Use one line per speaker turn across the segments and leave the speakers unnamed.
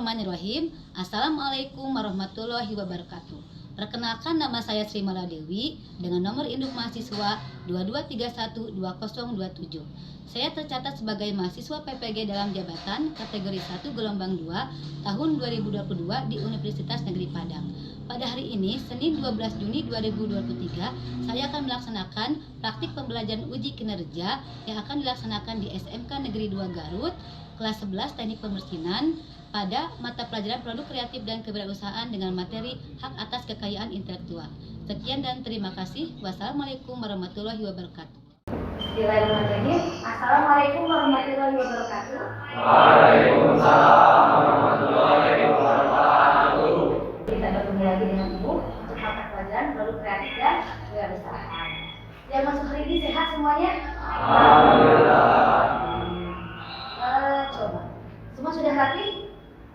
Bismillahirrahmanirrahim. Assalamualaikum warahmatullahi wabarakatuh. Perkenalkan, nama saya Sri Mala Dewi dengan nomor induk mahasiswa 22312027. Saya tercatat sebagai mahasiswa PPG dalam jabatan kategori 1 gelombang 2 tahun 2022 di Universitas Negeri Padang. Pada hari ini, Senin 12 Juni 2023, saya akan melaksanakan praktik pembelajaran uji kinerja yang akan dilaksanakan di SMK Negeri 2 Garut, kelas 11 Teknik Pembersihan pada mata pelajaran Produk Kreatif dan Kewirausahaan dengan materi Hak Atas Kekayaan Intelektual. Sekian dan terima kasih. Wassalamualaikum warahmatullahi wabarakatuh.
Bismillahirrahmanirrahim. Assalamualaikum warahmatullahi wabarakatuh.
Waalaikumsalam warahmatullahi wabarakatuh.
Kita bertemu lagi dengan Ibu untuk mata pelajaran Produk Kreatif dan Kewirausahaan. Yang masuk hari ini sehat semuanya?
Alhamdulillah.
Coba. Semua sudah rapi?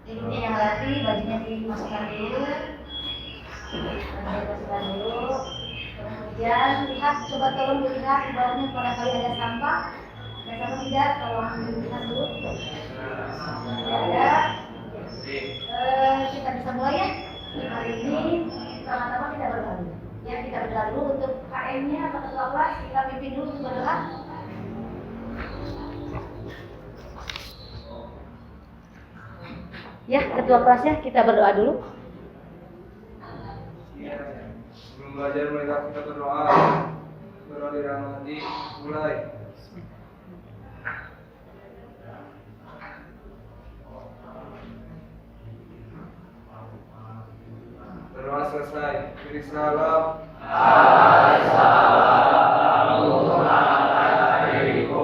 Ini yang rapi, bajunya dimasukkan dulu. Kemudian lihat, coba tolong dilihat di bawahnya barangkali ada sampah. Ada sampah tidak? Tolong dilihat dulu. Tidak ada. Kita bisa mulai ya. Hari ini pertama-tama kita berdoa dulu. Ya, kita berdoa dulu untuk KM-nya atau ketua kelas. Kita pimpin dulu untuk berdoa. Ya, ketua kelasnya kita berdoa dulu.
Sebelum belajar mereka kita berdoa. Berdoa dirahmati, mulai. Berdoa selesai. Beri salam. Assalamualaikum warahmatullahi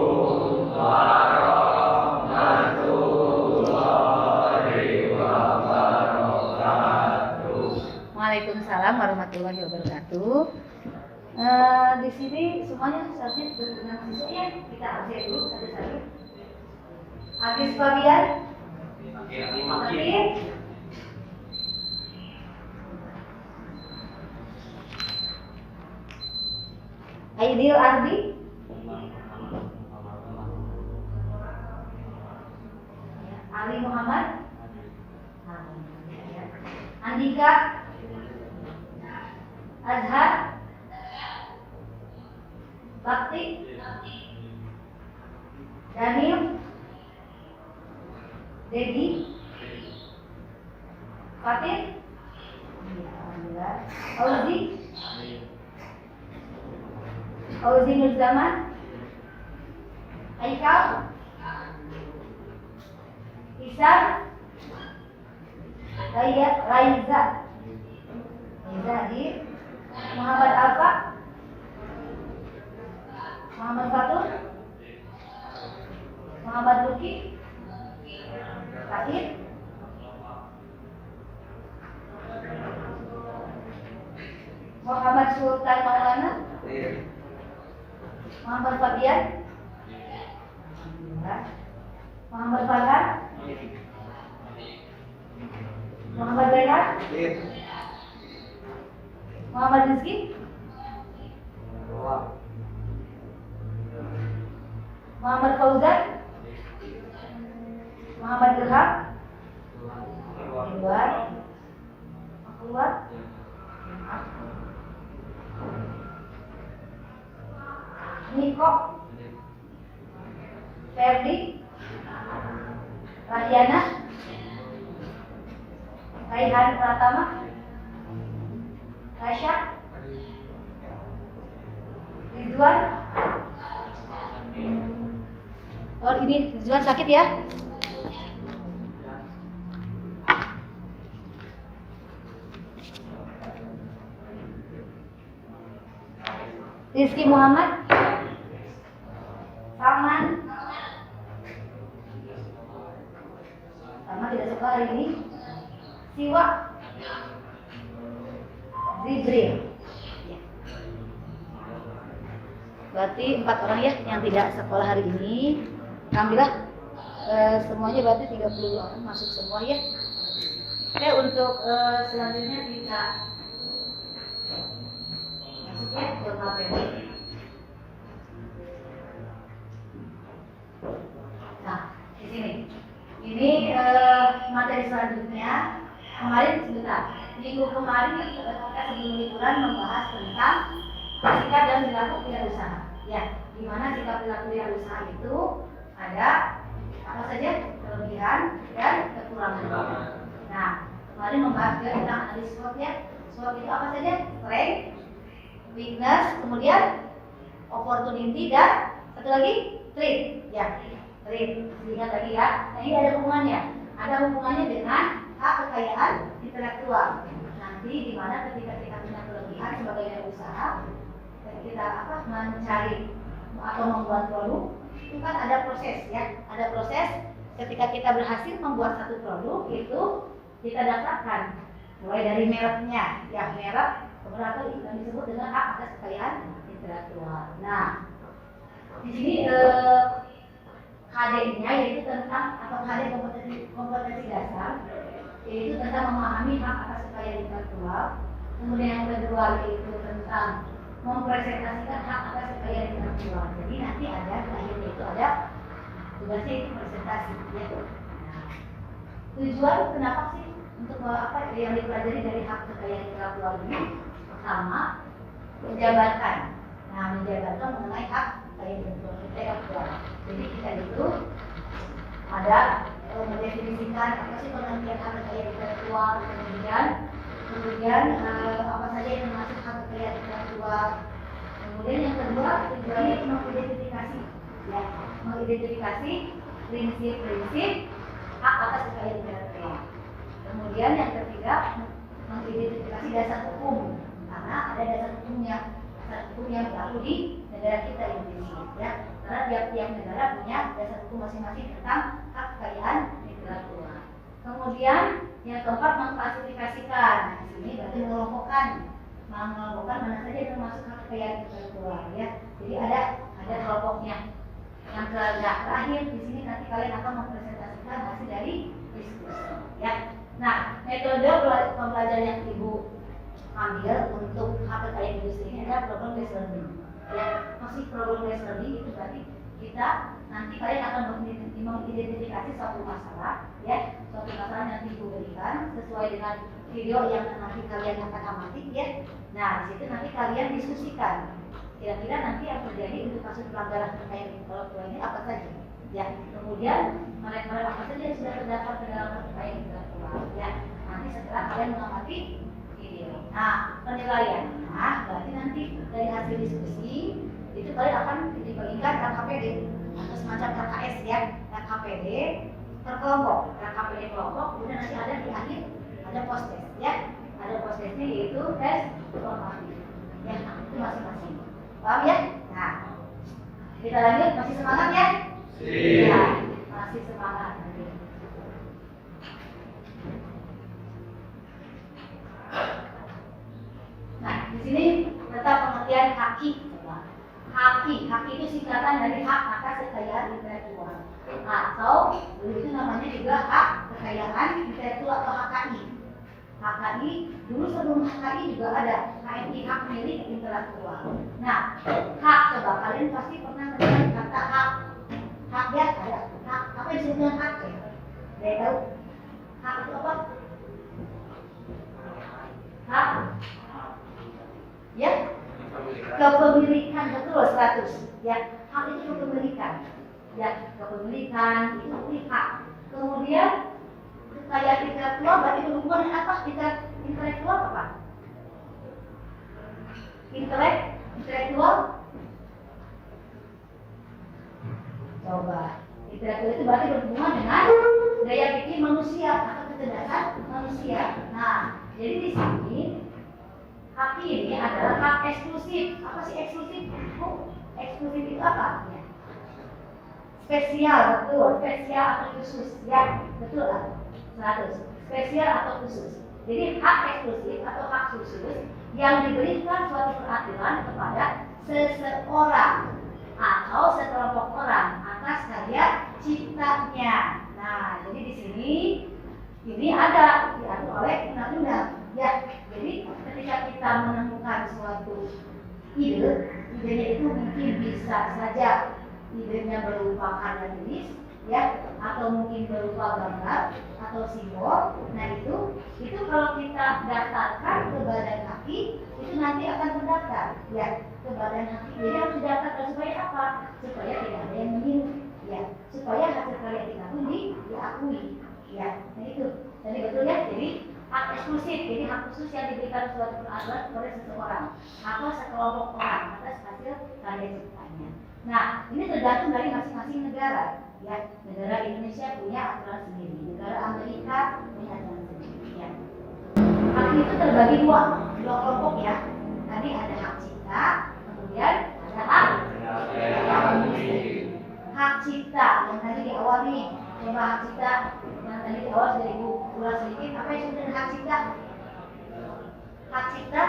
wabarakatuh.
Waalaikumsalam warahmatullahi wabarakatuh. Di sini semuanya seharusnya dengan siswa ya. Kita absen dulu satu-satu. Agis Fabian. Makin. Aidil Ardi. Ali Muhammad. Andika. Azhar. Bakti. Daniel. Dedi. Fatin. Auzi. Auzi Nurzaman. Aikal. Isan. Raiza hadir. Muhammad Alfa. Muhammad Fatur. Muhammad Luki. Said. Muhammad Sultan Maulana. Muhammad Fabian. Muhammad Farhan. Muhammad Zainal. Muhammad Rizki. Muhammad Fauzan. Muhammad Ilham. Keluar. Niko. Ferdi. Radiana. Raihan Pratama. Rasya. Ridwan. Oh, ini Ridwan sakit ya? Rizky Muhammad. Salman. Salman tidak sekolah hari ini. Siwa. Zibril. Berarti 4 orang ya yang tidak sekolah hari ini. Alhamdulillah semuanya berarti 30 orang masuk semua ya. Oke, untuk selanjutnya kita masuknya ke materi. Nah, di sini. Ini materi mempelajari selanjutnya, kemarin sebentar, minggu kemarin kita sebelum liburan membahas tentang sikap dan perilaku wirausaha. Ya, di mana sikap perilaku wirausaha itu ada apa saja kelebihan dan kekurangan. Nah, kemarin membahas juga tentang analis SWOT ya. SWOT itu apa saja? Strength, weakness, kemudian opportunity dan satu lagi threat. Ya, threat. Lihat lagi ya. Nah, ini ada hubungannya. Ada hubungannya dengan hak kekayaan intelektual. Nanti di mana ketika kita punya kelebihan sebagai wirausaha, kita mencari atau membuat produk, itu kan ada proses ya. Ada proses ketika kita berhasil membuat satu produk itu kita daftarkan mulai dari mereknya, ya merek, kemudian yang disebut dengan hak atas kekayaan intelektual. Nah, di sini KD-nya yaitu tentang atau KD kompetensi dasar, yaitu tentang memahami hak atas kekayaan intelektual. Kemudian yang kedua yaitu tentang mempresentasikan hak atas kekayaan intelektual. Jadi nanti ada akhirnya itu ada tugasnya itu presentasi. Ya. Nah, tujuan kenapa sih untuk apa yang dipelajari dari hak kekayaan intelektual ini? Pertama, menjabarkan. Nah, menjabarkan mengenai hak kekayaan intelektual. Jadi kita itu ada mendefinisikan apa sih pengertian hak kekayaan intelektual, kemudian apa saja yang termasuk hak kekayaan intelektual. Kemudian yang kedua tujuannya mengidentifikasi, ya, mengidentifikasi prinsip-prinsip hak atas kekayaan intelektual. Kemudian yang ketiga mengidentifikasi dasar hukum, karena ada dasar hukum yang berlaku di negara kita Indonesia, ya. Karena tiap-tiap negara punya dasar hukum masing-masing tentang hak kekayaan intelektual. Kemudian yang keempat mengklasifikasikan. Nah, di sini berarti mengelompokkan mana saja yang termasuk hak kekayaan intelektual, ya. Jadi ada kelompoknya. Yang terakhir di sini nanti kalian akan mempresentasikan hasil dari diskusi, ya. Nah, metode pembelajaran yang Ibu ambil untuk hak kekayaan industri ini adalah problem based learning. Ya, masih problem based learning itu berarti kita nanti kalian akan mengidentifikasi suatu masalah, ya, suatu masalah nanti Ibu berikan sesuai dengan video yang nanti kalian akan amati, ya. Nah, di situ nanti kalian diskusikan kira-kira nanti yang terjadi untuk kasus pelanggaran kekayaan intelektual ini apa saja, ya. Kemudian mereka apa saja yang sudah terdapat di dalam kekayaan intelektual, ya. Nanti setelah kalian mengamati video. Nah, penilaian. Nah, berarti nanti dari hasil diskusi itu kalian akan dibagikan LKPD atau semacam LKS, ya, LKPD per kelompok, LKPD kelompok. Kemudian nanti ada di akhir ada post test, ya, ada post testnya yaitu tes formatif, ya. Nah, itu masing-masing. Paham ya? Nah, kita lanjut, masih semangat ya? Iya, masih semangat. Nah, di sini tetap pengertian haki. Haki itu singkatan dari hak atas kekayaan intelektual, atau itu namanya juga hak kekayaan intelektual atau HKI. HKI dulu sebelum HKI juga ada HMI, hak milik intelektual. Nah, hak, coba kalian pasti pernah mendengar kata hak. Hak ya ada. Hak apa yang disebut dengan hak? Saya tahu. Hak itu apa? Hak, ya, kepemilikan, betul 100. Ya, hak itu kepemilikan. Ya, kepemilikan itu hak. Kemudian kekayaan intelektual berarti berhubungan dengan apa? Intelektual apa? Intelektual. Coba. Intelektual itu berarti berhubungan dengan daya pikir manusia atau kecerdasan manusia. Nah, jadi di sini hak ini adalah hak eksklusif. Apa sih eksklusif? Eksklusif itu apa artinya? Spesial, betul. Spesial atau khusus, ya, betul lah. 100. Spesial atau khusus. Jadi hak eksklusif atau hak khusus yang diberikan suatu peraturan kepada seseorang atau sekelompok orang atas karya ciptanya. Nah, jadi di sini ini ada diatur oleh undang-undang. Ya, jadi ketika kita menemukan suatu idenya itu mungkin bisa saja idenya berupa karya tulis ya, atau mungkin berupa gambar atau simbol. Nah itu kalau kita daftarkan ke badan haki, itu nanti akan terdaftar ya ke badan haki. Jadi harus didaftarkan supaya apa? Supaya tidak ada yang meniru, ya, supaya hasil karya kita pun diakui, ya. Nah itu, jadi betul ya. Jadi hak eksklusif, jadi hak khusus yang diberikan suatu peraturan kepada seseorang atau sekelompok orang atas hasil karya ciptanya. Nah, ini tergantung dari masing-masing negara. Ya, negara Indonesia punya aturan sendiri, negara Amerika punya aturan sendiri. Ya. Hak itu terbagi dua kelompok ya. Tadi ada hak cipta, kemudian ada hak hak cipta yang tadi di awal nih. Coba hak cipta yang tadi di awal sudah Ibu ulas sedikit. Apa yang disebut dengan hak cipta? Hak cipta?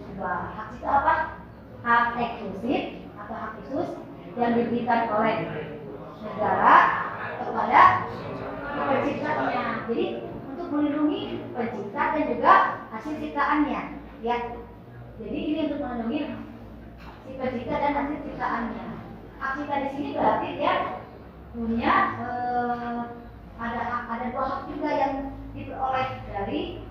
Coba hak cipta apa? Hak eksklusif atau hak khusus yang diberikan oleh negara kepada penciptanya. Jadi untuk melindungi pencipta dan juga hasil ciptaannya, ya. Jadi ini untuk melindungi si pencipta dan hasil ciptaannya. Hak cipta di sini berarti dia punya ada dua hak juga yang diperoleh dari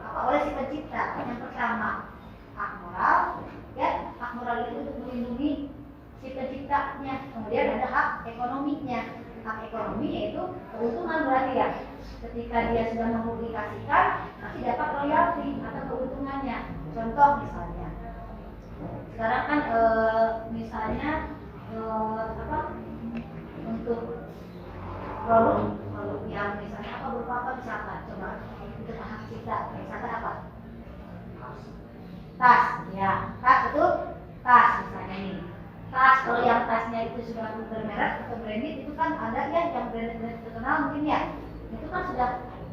oleh si pencipta. Yang pertama hak moral, ya, hak moral itu untuk melindungi si penciptanya. Kemudian ada hak ekonominya. Hak ekonomi yaitu keuntungan berarti ya. Ketika dia sudah mempublikasikan, pasti dapat royalti atau keuntungannya. Contoh misalnya, sekarang kan misalnya untuk produk yang misalnya apa berupa apa misalkan, coba untuk hak cipta, misalkan apa? Tas, ya, tas itu tas misalnya ini. Tas, kalau yang tasnya itu sudah bermerek atau branded, itu kan ada ya yang branded terkenal mungkin ya. Itu kan sudah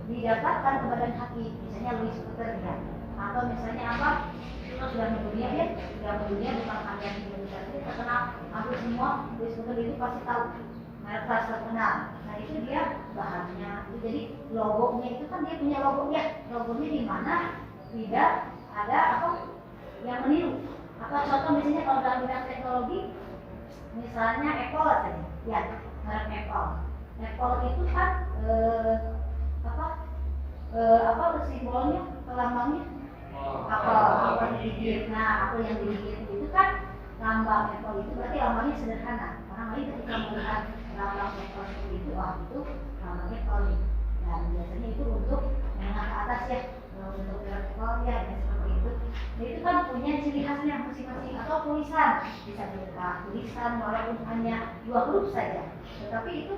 didaftarkan ke badan haki, misalnya Louis Vuitton ya. Atau misalnya apa? Itu sudah mendunia ya, sudah mendunia bukan hanya di Indonesia saja terkenal. Hampir semua Louis Vuitton itu pasti tahu merek tas terkenal. Nah itu dia bahannya. Jadi logonya itu kan dia punya logonya. Logonya di mana tidak ada apa yang meniru. Apa contoh misalnya kalau dalam bidang teknologi, misalnya Apple saja, ya, merek Apple. Apple itu kan apa simbolnya, lambangnya apa digigit. Nah, apa yang digigit itu kan lambang Apple itu berarti lambangnya sederhana. Orang lain ketika melihat lambang Apple seperti itu, wah itu lambangnya Apple. Dan biasanya itu untuk menengah ke atas ya, untuk merek Apple ya seperti itu. Nah, itu kan punya ciri khasnya masing-masing atau tulisan, bisa dilihat tulisan walaupun hanya 2 huruf saja, tetapi itu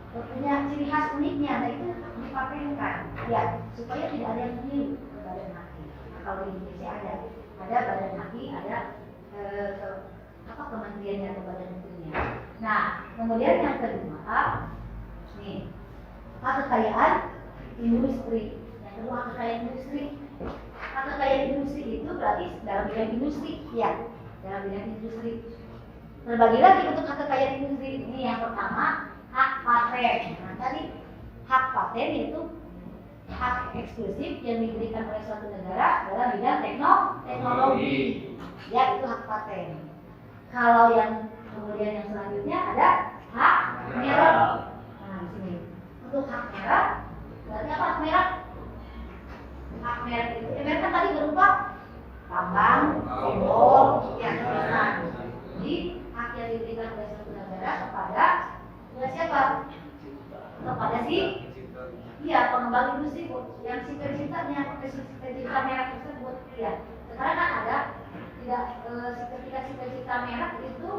punya ciri khas uniknya. Nah itu dipatenkan ya supaya tidak ada yang meniru ke badan haki. Nah, kalau di Indonesia ada badan haki, ada kementeriannya atau badan hukumnya. Nah kemudian yang kedua nih hak kekayaan industri. Yang kedua hak kekayaan industri. Hak kekayaan industri itu berarti dalam bidang industri, ya, dalam bidang industri. Terbagi lagi untuk hak kekayaan industri. Ini yang pertama hak paten. Nah tadi hak paten itu hak eksklusif yang diberikan oleh suatu negara dalam bidang teknologi. Ya itu hak paten. Kalau yang kemudian yang selanjutnya ada hak merek. Nah di sini untuk hak merek berarti apa hak merek? Hak merek itu merek kan tadi berupa lambang, simbol, ya tulisan. Jadi hak yang diberikan oleh suatu negara kepada siapa? Kepada si pengembang industri yang si penciptanya, pencipta merek tersebut. Ya. Sekarang kan ada tidak ketika si pencipta merek itu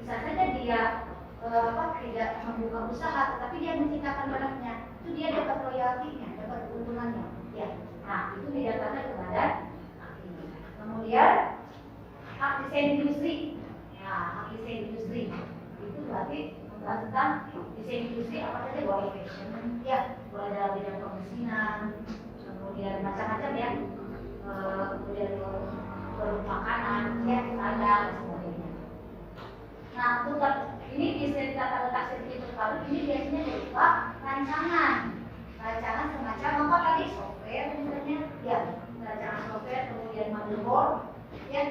bisa saja dia tidak membuka usaha, tetapi dia menciptakan mereknya, itu dia dapat royaltinya, dapat keuntungannya. Ya. Nah itu didapatkan kepada kemudian hak desain industri. Nah hak desain industri itu berarti tentang desain industri apa saja, boleh fashion, ya, boleh dalam bidang pemesinan, kemudian macam-macam ya, kemudian produk makanan, ya, standar dan sebagainya. Nah, untuk ini bisa dikatakan letak sertifikat baru ini biasanya berupa rancangan semacam apa tadi software misalnya, ya, rancangan software, kemudian motherboard, ya,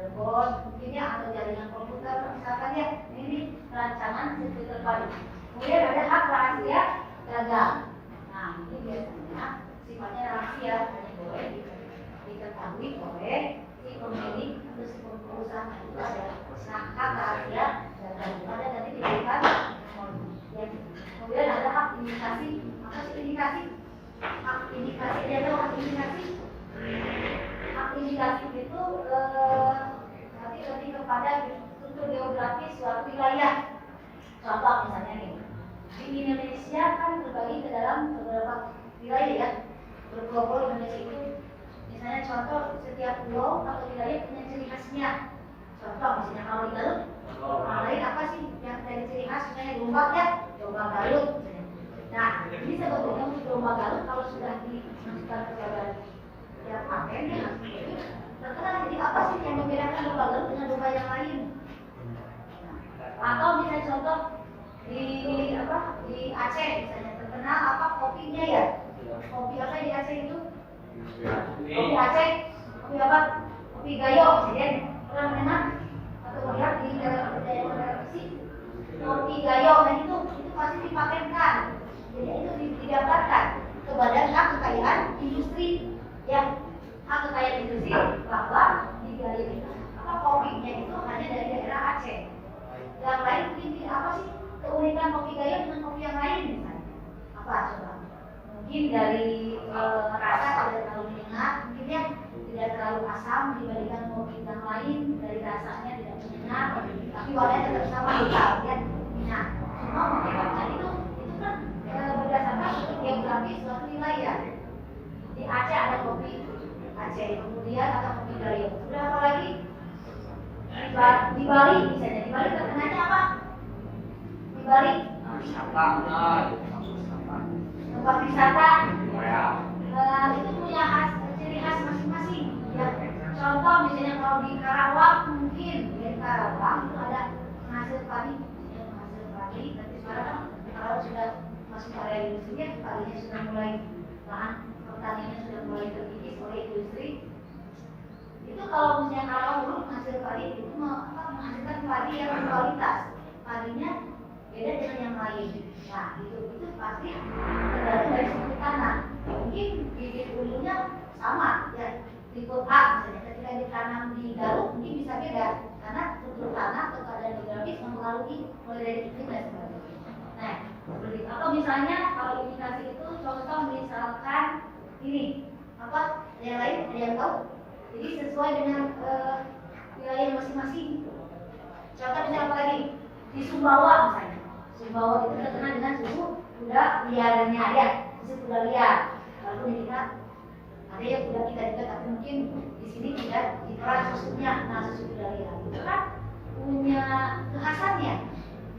telepon mungkin ya, atau jaringan komputer misalkan ya, ini rancangan sirkuit terpadu. Kemudian ada hak rahasia dagang. Nah ini biasanya sifatnya rahasia, hanya boleh diketahui oleh si pemilik atau si perusahaan itu ada. Nah hak rahasia dagang ada nanti diberikan. Kemudian ada hak indikasi. Apa sih indikasi? Hak indikasi, dia tahu hak indikasi? Hak indikasi itu nanti lebih kepada struktur geografis suatu wilayah. Contoh misalnya nih, di Indonesia kan terbagi ke dalam beberapa wilayah ya, berpulau-pulau Indonesia itu. Misalnya contoh setiap pulau atau wilayah punya ciri khasnya. Contoh misalnya kalau di Garut, lain apa sih yang dari ciri khas? Misalnya domba ya, domba Garut. Nah, ini sebetulnya domba Garut kalau sudah dimasukkan ke jalan ya paten ya, terkenal. Jadi apa sih yang membedakan domba Garut dengan domba yang lain? Atau misalnya contoh di Aceh misalnya terkenal apa kopinya ya? Kopi apa di Aceh itu? Kopi Aceh, kopi apa? Kopi Gayo, jadi pernah mendengar atau melihat di daerah televisi kopi Gayo, dan itu pasti dipatenkan. Jadi itu didaftarkan ke Badan Hak Kekayaan Industri, ya hak kekayaan industri bahwa di Gayo itu apa kopinya itu hanya dari daerah Aceh. Yang lain ini apa sih keunikan kopi Gayo dengan kopi yang lain misalnya? Apa coba? Mungkin dari rasa tidak terlalu menyengat, mungkin ya tidak terlalu asam dibandingkan kopi yang lain, dari rasanya tidak menyengat, tapi warnanya tetap sama hitam ya. Nah, semua membedakan itu kan berdasarkan geografis suatu wilayah. Di Aceh ada kopi Aceh, kemudian ada kopi Gayo. Sudah apa lagi? Di Bali misalnya, di Bali terkenalnya apa? Di Bali tempat wisata itu punya ciri khas masing-masing ya. Contoh misalnya kalau di Karawang, mungkin di Karawang itu ada penghasil padi, tapi sekarang kalau sudah masuk area industri ya, padinya sudah mulai, lahan pertaniannya sudah mulai terkikis oleh industri. Itu kalau misalnya Karawang dulu menghasil padi itu menghasilkan padi yang berkualitas, padinya beda dengan yang lain. Nah itu pasti tergantung dari suku tanah. Mungkin bibit unggulnya sama ya, tipe A misalnya ketika ditanam di Garut mungkin bisa beda karena struktur tanah atau keadaan geografis mempengaruhi mulai dari iklim dan sebagainya. Nah seperti itu. Atau misalnya kalau indikasi itu contoh misalkan ini apa yang lain ada yang tahu? Jadi sesuai dengan wilayah masing-masing. Contoh misalnya apa lagi? Di Sumbawa misalnya. Sumbawa itu terkenal dengan susu kuda liarnya ya, susu kuda liar. Walaupun di kita ada yang kuda kita juga, tapi mungkin di sini tidak diperan susunya. Nah susu kuda liar itu kan punya kekhasannya.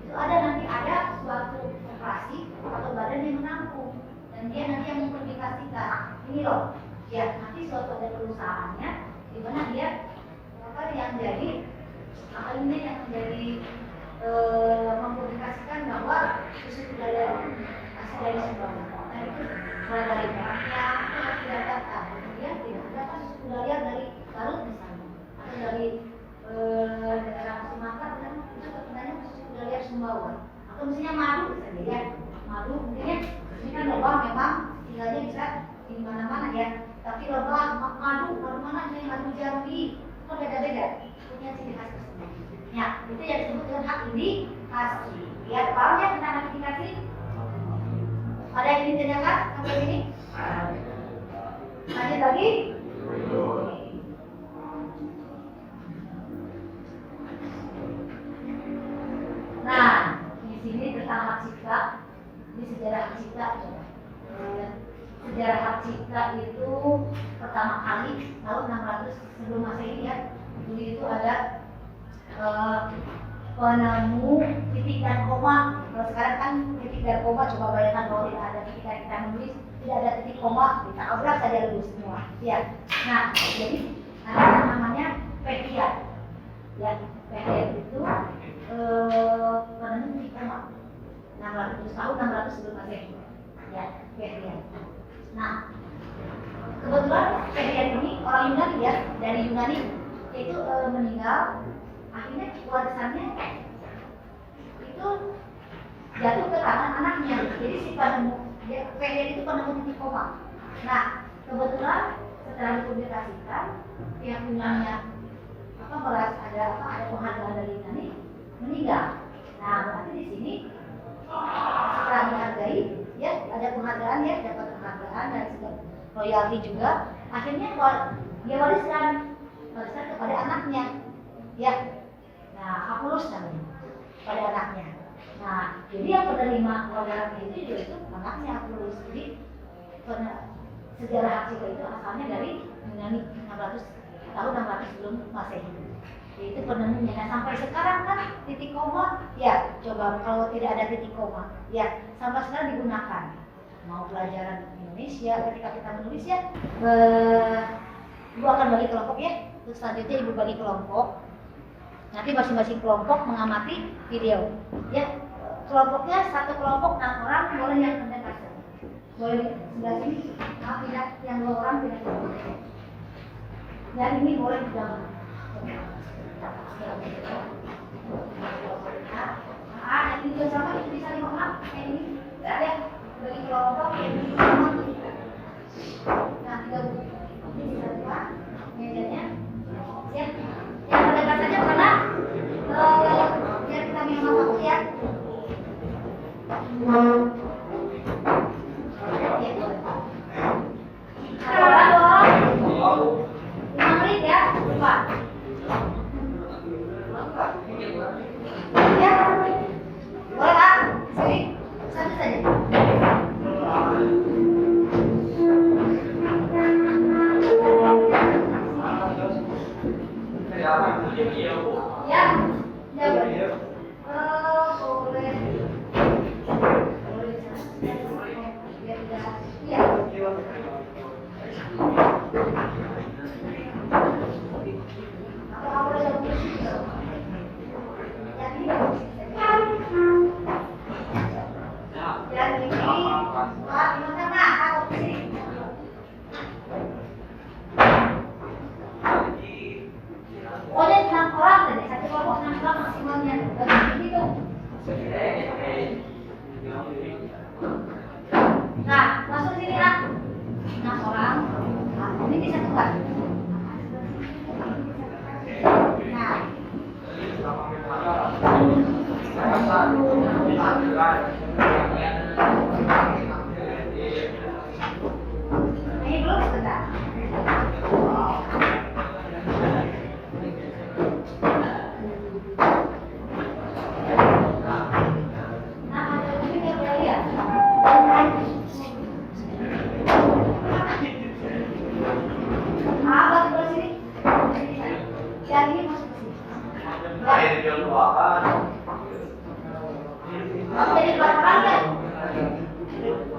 Itu ada nanti ada suatu operasi atau badan yang menampung dan dia nanti yang mempublikasikan. Ini loh, ya nanti suatu ada perusahaannya di mana dia apa yang jadi ini yang menjadi mempublikasikan bahwa susu kuda liar asal dari Sumbawa. Nah itu mulai dari merahnya itu harus didaftarkan. Kemudian tidak ada susu kuda liar dari Garut misalnya atau dari daerah Sumatera dan itu terkenalnya susu kuda liar Sumbawa. Atau misalnya madu misalnya ya, madu mungkin ya ini kan lebah memang tinggalnya bisa di mana-mana ya. Tapi lebah madu mana yang madu Jambi itu beda-beda punya ciri khas tersebut. Ya, itu yang disebut dengan hak indikasi. Ya, paham ya tentang hak indikasi? Ada yang ditanyakan sampai sini? Lanjut lagi? Nah, di sini tentang hak cipta. Ini sejarah hak cipta. Sejarah hak cipta itu pertama kali tahun 600 sebelum Masehi ya. Dulu itu ada penemu titik dan koma. Kalau sekarang kan titik dan koma, coba bayangkan kalau tidak ada ketika kita menulis tidak ada titik koma, kita obrak saja lulus semua. Ya. Nah, jadi ada namanya Pehiat. Ya, Pehiat itu penemu titik koma. 600 sebelum Masehi. Ya, Pehiat. Nah, kebetulan Pehiat ini orang Yunani ya, dari Yunani. itu meninggal, akhirnya warisannya itu jatuh ke tangan anaknya. Jadi si penemu, PDN itu penemu titik koma. Nah, kebetulan setelah dipublikasikan, pihak punyanya merasa ada penghargaan dari ini meninggal. Nah, berarti di sini setelah dihargai, ya ada penghargaan, ya dapat penghargaan dan royalti juga. Akhirnya dia wariskan kepada anaknya, ya. Nah, hak lulus namanya pada anaknya. Nah, jadi yang penerima royalti itu juga itu anaknya hak lulus. Jadi sejarah hak cipta itu asalnya dari Yunani 600 sebelum Masehi. Itu penemunya. Nah, sampai sekarang kan titik koma, ya coba kalau tidak ada titik koma, ya sampai sekarang digunakan. Mau pelajaran Indonesia ketika kita menulis, ya Ibu akan bagi kelompok, ya. Terus selanjutnya Ibu bagi kelompok. Nanti masing-masing kelompok mengamati video, ya. Kelompoknya satu kelompok 6 orang, boleh yang mendekat. Boleh sebelah sini, tidak yang 2 orang tidak boleh. Dan ini boleh di dalam. Nah, ini juga sama, itu bisa 5 orang. Ini ya, bagi kelompok ini sama. Nah, 3 ini bisa 2 mejanya. Siap. Yang mendekat saja karena biar kita minum waktu, ya. Nah, masuk sini lah. 6 orang. Nah, ini disatukan. Nah. Ini belum sebentar. Jadi 2 orang, ya?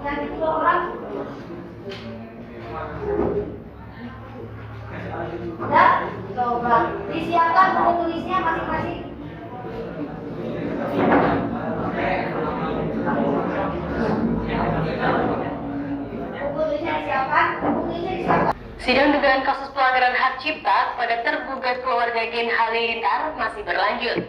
Yang itu 2 orang. Udah, coba disiapkan buku tulisnya masing-masing. Buku tulisnya disiapkan, buku tulisnya disiapkan.
Sidang dugaan kasus pelanggaran hak cipta kepada tergugat keluarga Gen Halilintar masih berlanjut.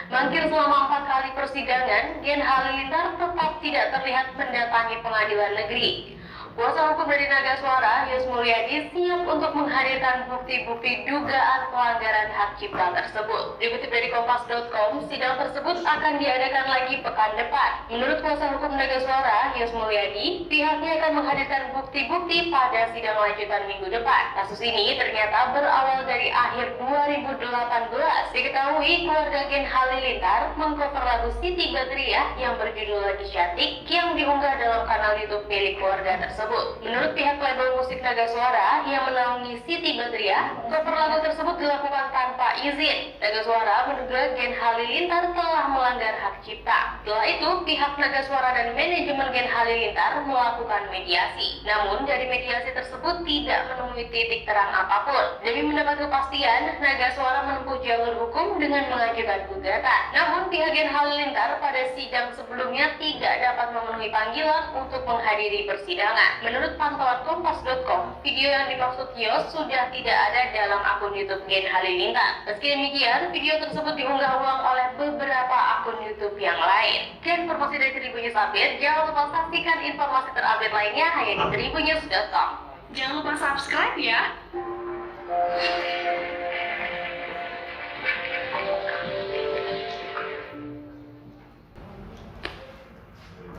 Mangkir selama 4 kali persidangan, Gen Halilintar tetap tidak terlihat mendatangi pengadilan negeri. Kuasa hukum dari Naga Suara, Yus Mulyadi, siap untuk menghadirkan bukti-bukti dugaan pelanggaran hak cipta tersebut. Dikutip dari Kompas.com, sidang tersebut akan diadakan lagi pekan depan. Menurut kuasa hukum Naga Suara, Yus Mulyadi, pihaknya akan menghadirkan bukti-bukti pada sidang lanjutan minggu depan. Kasus ini ternyata berawal dari akhir 2018. Diketahui keluarga Gen Halilintar mengcover lagu Siti Badriah yang berjudul Lagi Cantik yang diunggah dalam kanal YouTube milik keluarga tersebut. Menurut pihak label musik Naga Suara yang menaungi Siti Badriah, cover lagu tersebut dilakukan tanpa izin. Naga Suara menduga Gen Halilintar telah melanggar hak cipta. Setelah itu, pihak Naga Suara dan manajemen Gen Halilintar melakukan mediasi. Namun, dari mediasi tersebut tidak menemui titik terang apapun. Demi mendapat kepastian, Naga Suara menempuh jalur hukum dengan mengajukan gugatan. Namun, pihak Gen Halilintar pada sidang sebelumnya tidak dapat memenuhi panggilan untuk menghadiri persidangan. menurut pantauan Kompas.com, video yang dimaksud Yos sudah tidak ada dalam akun YouTube Gen Halilintar. Meski demikian, video tersebut diunggah ulang oleh beberapa akun YouTube yang lain. Dan informasi dari Tribunnews Update, jangan lupa saksikan informasi terupdate lainnya hanya di tribunnews.com. Jangan lupa subscribe ya.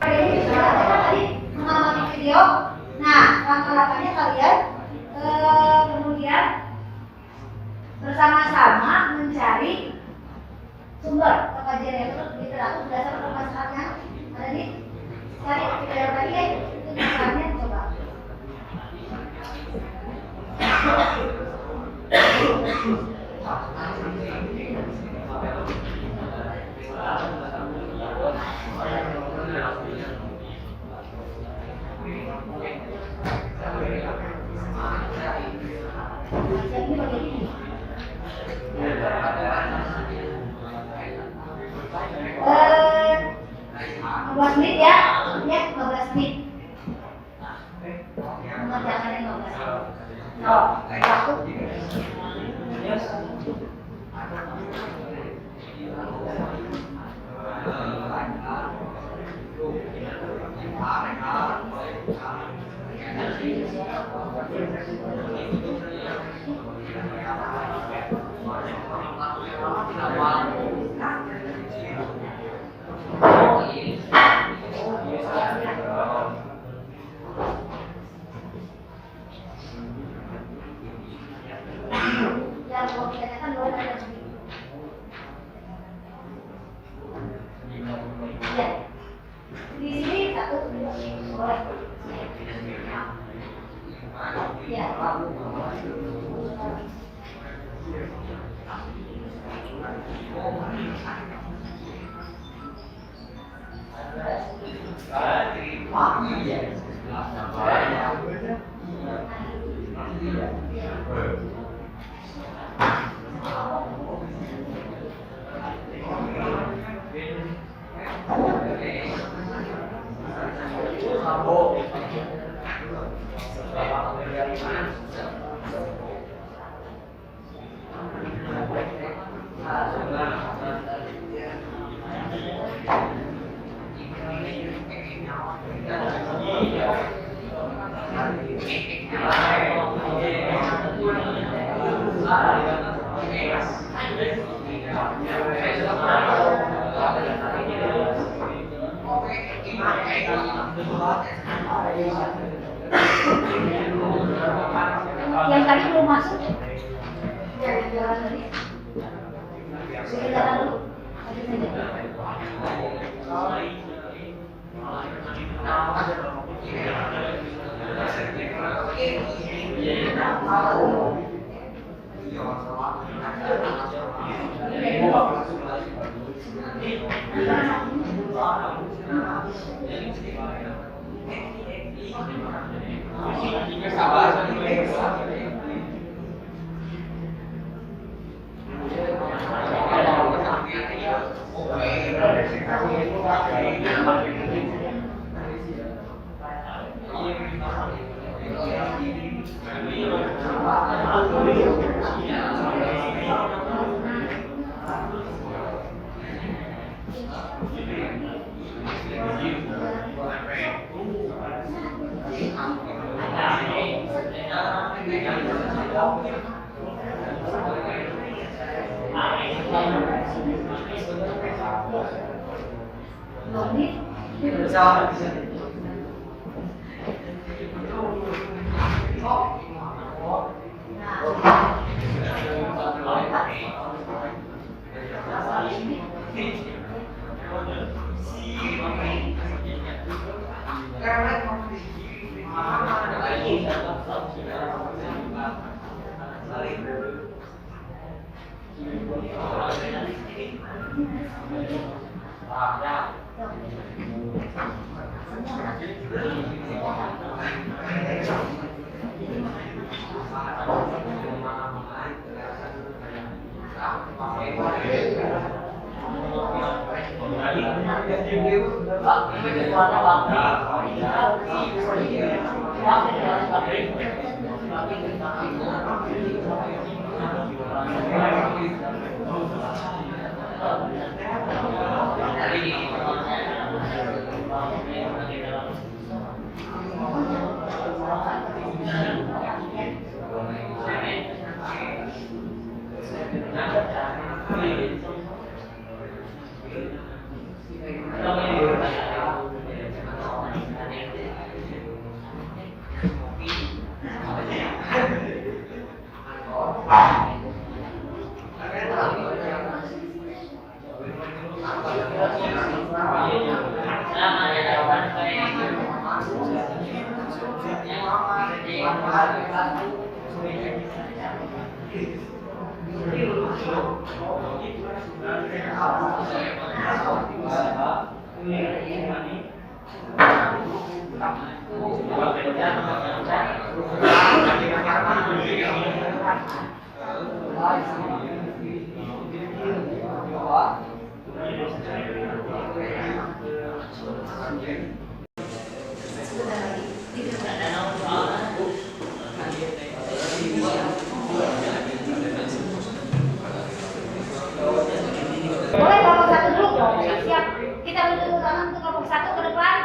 Ini tadi mengamati video. Nah, langkah-langkahnya kalian kemudian bersama-sama mencari sumber kajian yang literatur berdasarkan permasalahan yang ada di cari video tadi ya. Itu misalnya coba. Menit ya, 15 menit. Mengerjakannya 15 menit. Waktu. Yang mau ditanyakan boleh ada di ya. Di sini satu boleh. Ya. Yang tadi belum masuk. Jalan tadi. Jalan dulu. Boleh kelompok satu dulu dong. Siap. Kita berdua tangan untuk kelompok satu ke depan.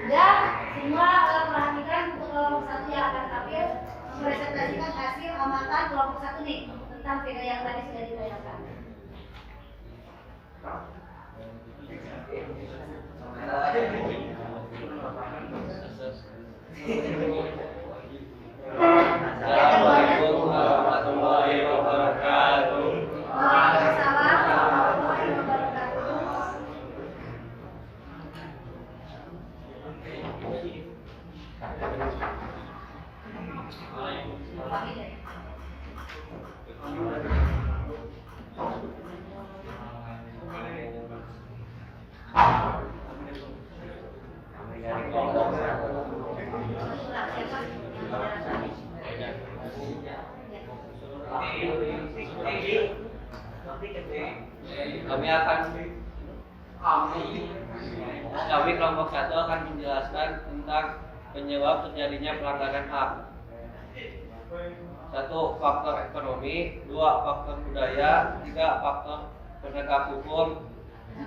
Ya, semua perhatikan untuk kelompok satu yang akan tampil mempresentasikan hasil amatan kelompok satu nih tentang video yang tadi sudah ditayangkan.
Assalamualaikum warahmatullahi wabarakatuh.
Waalaikumsalam warahmatullahi wabarakatuh.
Kami kelompok satu akan menjelaskan tentang penyebab terjadinya pelanggaran HAM. 1. Faktor ekonomi, 2. Faktor budaya, 3. Faktor penegak hukum,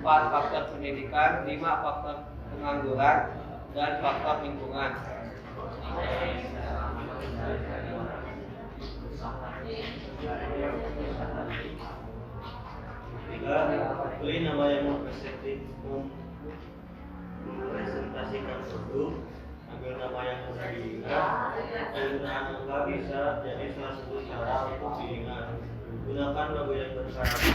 4. Faktor pendidikan, 5. Faktor pengangguran, dan faktor lingkungan.
Pilih nama yang mempresentasikan produk, ambil nama yang mudah diingat. Penggunaan angka bisa jadi salah satu cara untuk diingat. Gunakan logo yang berkarakter,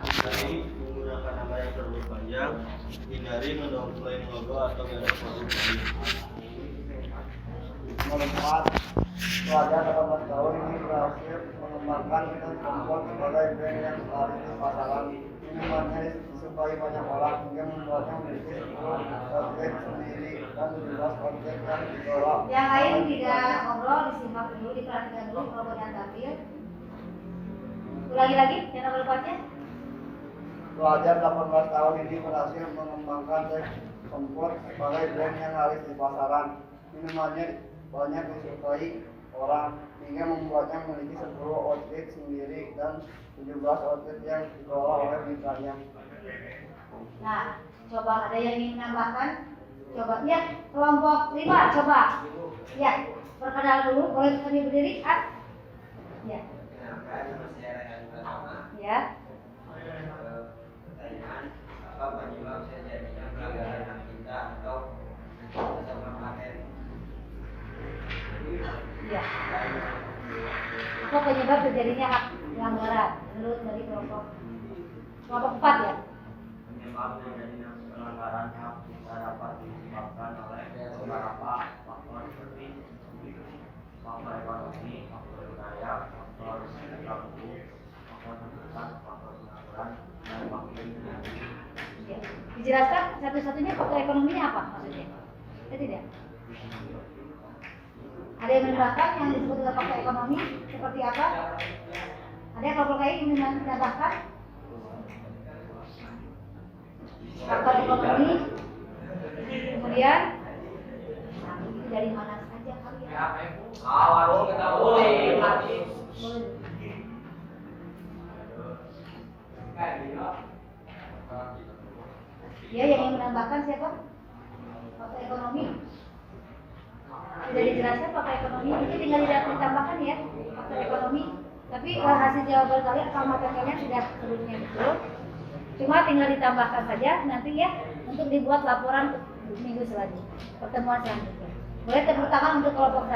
hindari menggunakan nama yang terlalu panjang, hindari mendompleng logo atau garis produk lain.
Manfaat pelajar 18 tahun ini berhasil mengembangkan dengan kemampuan sebagai brand yang laris di pasaran. Minumannya disukai banyak orang hingga membuatnya memiliki outlet sendiri dan 17 outlet yang dikelola.
Yang lain tidak ngobrol, disimak dulu, diperhatikan dulu kelompok yang tampil. Ulangi lagi, yang nomor 4-nya.
Pelajar 18 tahun ini berhasil mengembangkan teh kompot sebagai brand yang laris di pasaran. Minumannya banyak disukai orang hingga membuatnya memiliki 10 outlet sendiri dan 17 outlet yang dikelola oleh mitranya.
Nah, coba ada yang ingin menambahkan? Coba, ya, kelompok 5, coba. Ya, perkenalan dulu, boleh kami berdiri? Ya. Ya.
Pertanyaan, apa penyebab terjadinya pelanggaran HAM kita atau sama paten?
Ya. Apa penyebab terjadinya hak pelanggaran menurut dari kelompok 4 ya?
Penyebab terjadinya pelanggaran hak cipta dapat disebabkan oleh beberapa faktor seperti faktor ekonomi, faktor budaya, faktor tertentu, faktor tuntutan, faktor pengaturan, dan faktor lingkungan.
Ya. Dijelaskan satu-satunya faktor ekonominya apa maksudnya? Tidak. Ada yang menambahkan yang disebut dengan faktor ekonomi seperti apa? Ada yang kelompok lain yang menambahkan? Faktor ekonomi, kemudian dari mana saja kalian?
Warung kita boleh.
Ya, yang ingin menambahkan siapa? Faktor ekonomi. Sudah dijelaskan faktor ekonomi, ini tinggal ditambahkan ya faktor ekonomi. Tapi hasil jawaban kalian atau materi kalian sudah sebelumnya betul. Cuma tinggal ditambahkan saja nanti ya untuk dibuat laporan minggu selanjutnya, pertemuan selanjutnya. Boleh tepuk tangan untuk kelompok 1.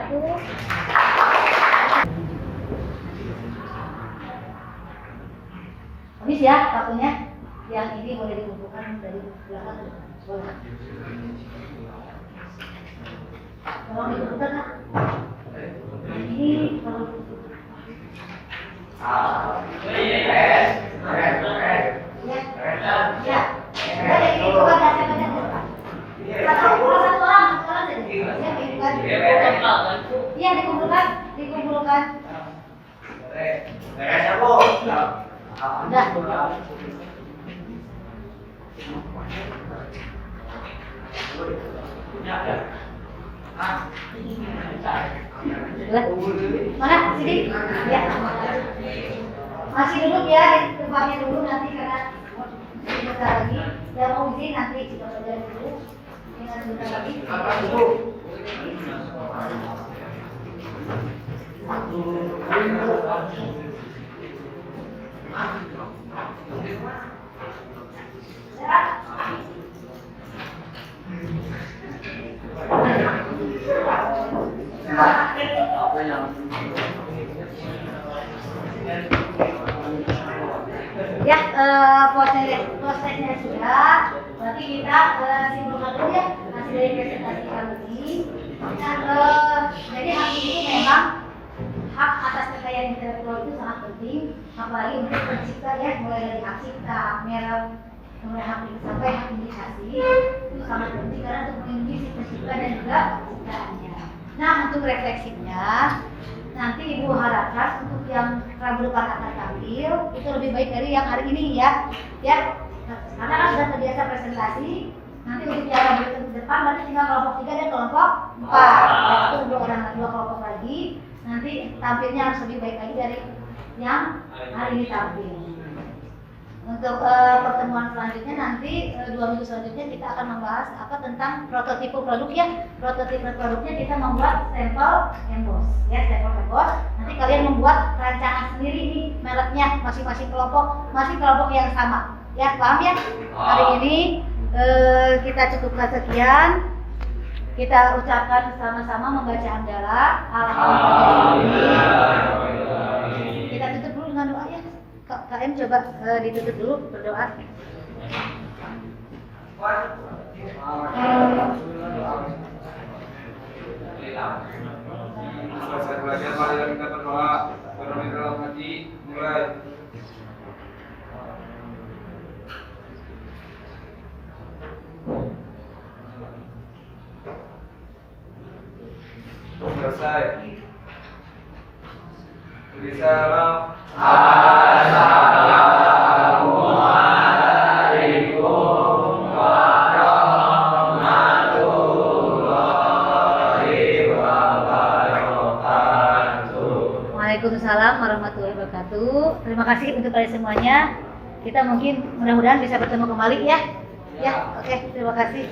Habis ya waktunya. Yang ini boleh dikumpulkan dari belakang ke depan. Boleh. Tolong dikumpulkan Kak. Ini kalau ya. Ada ini bukan hasil penelitian. Satu orang saja. Iya dikumpulkan. Udah. Mana? Sini? Ya. Masih duduk ya di tempatnya dulu nanti karena sebentar lagi. Yang mau izin nanti kita saja dulu. Ingat sebentar lagi. Ya, prosesnya sudah. Berarti kita simpulkan dulu ya hasil dari presentasi kali ini. Jadi hak ini memang hak atas kekayaan intelektual itu sangat penting, apalagi untuk pencipta ya, mulai dari hak cipta, hak merek, mulai hak sampai hak indikasi itu sangat penting karena untuk melindungi si pencipta dan juga ciptaannya. Nah, untuk refleksinya nanti Ibu harapkan untuk yang Rabu depan akan tampil itu lebih baik dari yang hari ini ya. Karena kan sudah terbiasa presentasi. Nanti untuk yang Rabu depan nanti tinggal kelompok 3 dan kelompok 4. Itu dua kelompok lagi. Nanti tampilnya harus lebih baik lagi dari yang hari ini tampil. Untuk pertemuan selanjutnya nanti 2 minggu selanjutnya kita akan membahas apa tentang prototipe produk ya. Prototipe produknya kita membuat sampel emboss ya, sampel emboss. Nanti kalian membuat rancangan sendiri nih mereknya masing-masing kelompok, masih kelompok yang sama. Ya, paham ya? Hari ini kita cukupkan sekian. Kita ucapkan sama-sama membaca hamdalah. Alhamdulillah. Kita tutup dulu dengan doa ya. KM coba ditutup dulu berdoa.
Selesai belajar, mari kita berdoa. Berdoa di dalam hati. Mulai. Selesai. Beri salam.
Waalaikumsalam warahmatullahi wabarakatuh. Terima kasih untuk kalian semuanya. Kita mungkin mudah-mudahan bisa bertemu kembali ya. Ya, oke, terima kasih.